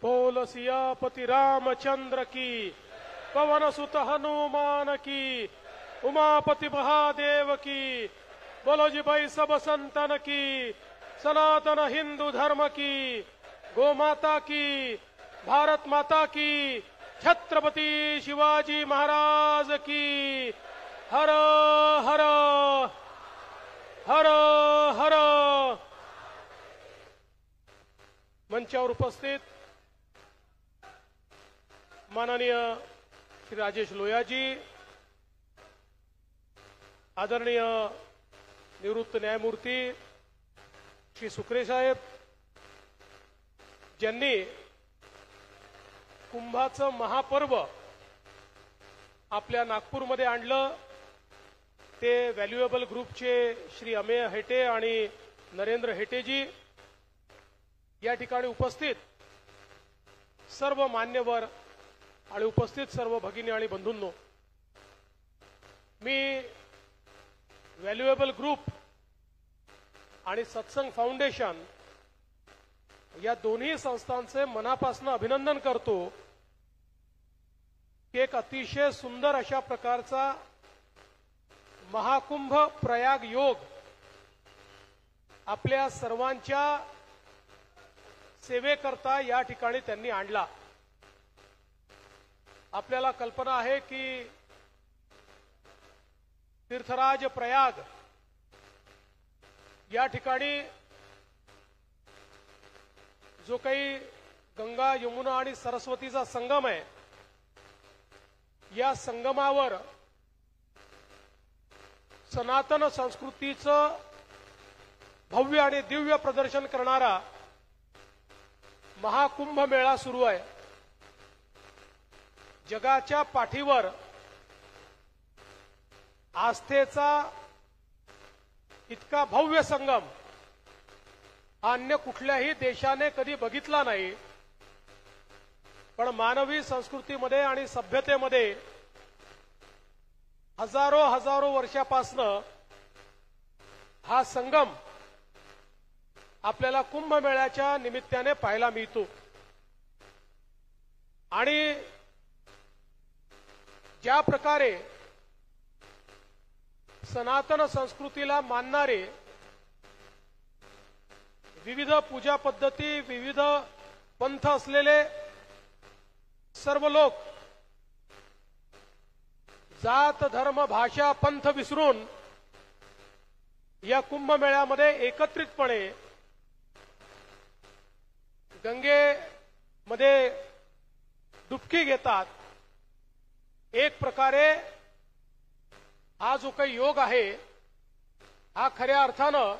बोल सियापति रामचंद्र की, पवन सुत हनुमान की, उमापति महादेव की। बोलो जी भाई सब संतन की, सनातन हिंदू धर्म की, गो माता की, भारत माता की, छत्रपति शिवाजी महाराज की। हर हर हर हर। मंचावर उपस्थित माननीय श्री राजेश लोयाजी, आदरणीय निवृत्त न्यायमूर्ती श्री सुकरे साहेब, ज्यांनी कुंभाचं महापर्व आपल्या नागपूरमध्ये आणलं, ते व्हॅल्युएबल ग्रुपचे श्री अमेय हेटे आणि नरेंद्र हेटेजी, या ठिकाणी उपस्थित सर्व मान्यवर आणि उपस्थित सर्व भगिनी आणि बंधूंनो, मी व्हॅल्युएबल ग्रुप आणि सत्संग फाउंडेशन या दोन्ही संस्थांचे मनापासून अभिनंदन करतो की एक अतिशय सुंदर अशा प्रकारचा महाकुंभ प्रयाग योग आपल्या सर्वांच्या सेवेकरता या ठिकाणी त्यांनी आणला। आपल्याला कल्पना आहे की तीर्थराज प्रयाग या ठिकाणी जो काही गंगा यमुना आणि सरस्वतीचा संगम आहे, या संगमावर सनातन संस्कृतीचं भव्य आणि दिव्य प्रदर्शन करणारा महाकुंभ मेळा सुरू आहे। जगाच्या पाठीवर आस्थेचा इतका भव्य संगम अन्य कुठल्याही देशाने कधी बघितला नाही, पण मानवी संस्कृतीमध्ये आणि सभ्यतेमध्ये हजारो वर्षापासून हा संगम आपल्याला कुंभमेळ्याच्या निमित्ताने पाहायला मिळतो। आणि ज्या प्रकारे सनातन संस्कृतीला मानणारे विविध पूजा पद्धती, विविध पंथ असलेले सर्व लोक जात धर्म भाषा पंथ विसरून या कुंभमेळ्यामध्ये एकत्रितपणे गंगेमध्ये डुबकी घेतात। एक प्रकारे हा जो काही योग आहे, हा खऱ्या अर्थानं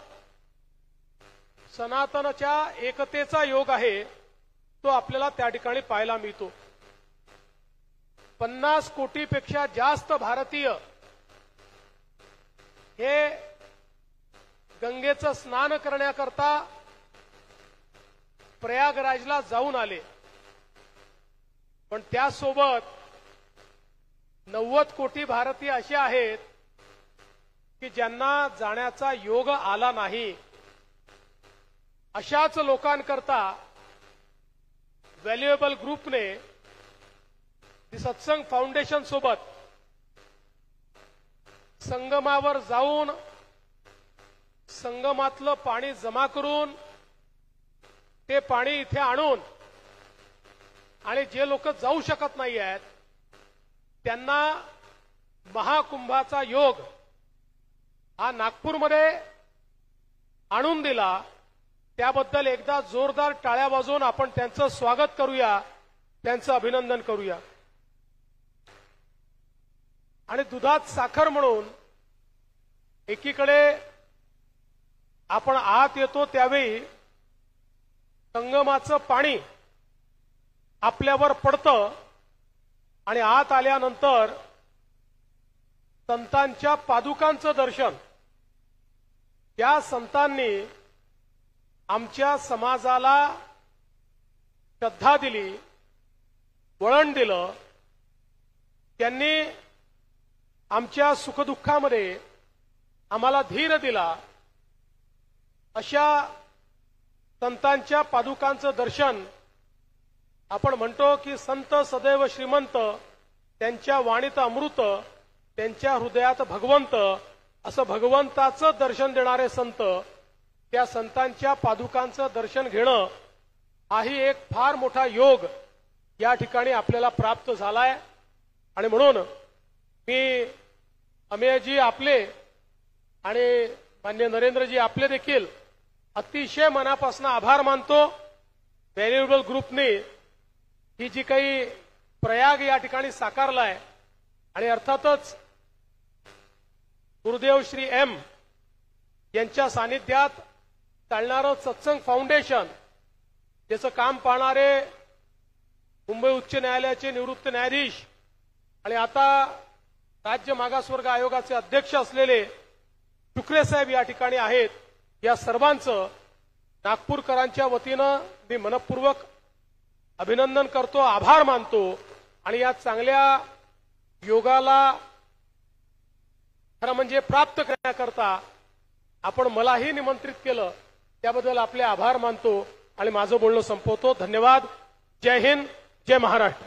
सनातनच्या एकतेचा योग आहे, तो आपल्याला त्या ठिकाणी पाहायला मिळतो। 50 कोटीपेक्षा जास्त भारतीय हे गंगेचं स्नान करण्याकरता प्रयागराजला जाऊन आले, पण त्यासोबत 90 कोटी भारतीय असे आहेत की ज्यांना जाण्याचा योग आला नाही। अशाच लोकांकरता व्हॅल्युएबल ग्रुपने सत्संग फाउंडेशन सोबत संगमावर जाऊन संगमातलं पाणी जमा करून ते पाणी इथे आणून आणि जे लोक जाऊ शकत नाही आहेत त्यांना महाकुंभाचा योग हा नागपूरमध्ये आणून दिला। त्याबद्दल एकदा जोरदार टाळ्या वाजवून आपण त्यांचं स्वागत करूया, त्यांचं अभिनंदन करूया। आणि दुधात साखर म्हणून एकीकडे आपण आत येतो त्यावेळी संगमाचं पाणी आपल्यावर पडतं आणि आत आल्यानंतर संतांच्या पादुकांचं दर्शन, त्या संतांनी आमच्या समाजाला श्रद्धा दिली, वळण दिलं, त्यांनी आमच्या सुखदुःखामध्ये आम्हाला धीर दिला। अशा संतांच्या पादुकांचं दर्शन आपण म्हणतो की संत सदैव श्रीमंत, त्यांच्या वाणीत अमृत, त्यांच्या हृदयात भगवंत, असं भगवंताचं दर्शन देणारे संत, त्या संतांच्या पादुकांचं दर्शन घेणं हाही एक फार मोठा योग या ठिकाणी आपल्याला प्राप्त झालाय. आणि म्हणून मी अमेयजी आपले आणि मान्य नरेंद्रजी आपले देखील अतिशय मनापासून आभार मानतो. व्हॅल्युएबल ग्रुपने ही जी काही प्रयाग या ठिकाणी साकारलाय आणि अर्थातच गुरुदेव श्री एम यांच्या सानिध्यात चालणारं सत्संग फाउंडेशन, ज्याचं काम पाहणारे मुंबई उच्च न्यायालयाचे निवृत्त न्यायाधीश आणि आता राज्य मागासवर्ग आयोगाचे अध्यक्ष असलेले शुक्रे साहेब या ठिकाणी आहेत. या सर्वांचं नागपूरकरांच्या वतीनं मी मनपूर्वक अभिनंदन करतो, आभार मानतो. आणि या चांगल्या योगाला खरं म्हणजे प्राप्त करण्याकरता आपण मलाही निमंत्रित केलं, त्याबद्दल आपले आभार मानतो आणि माझं बोलणं संपवतो. धन्यवाद. जय हिंद, जय महाराष्ट्र.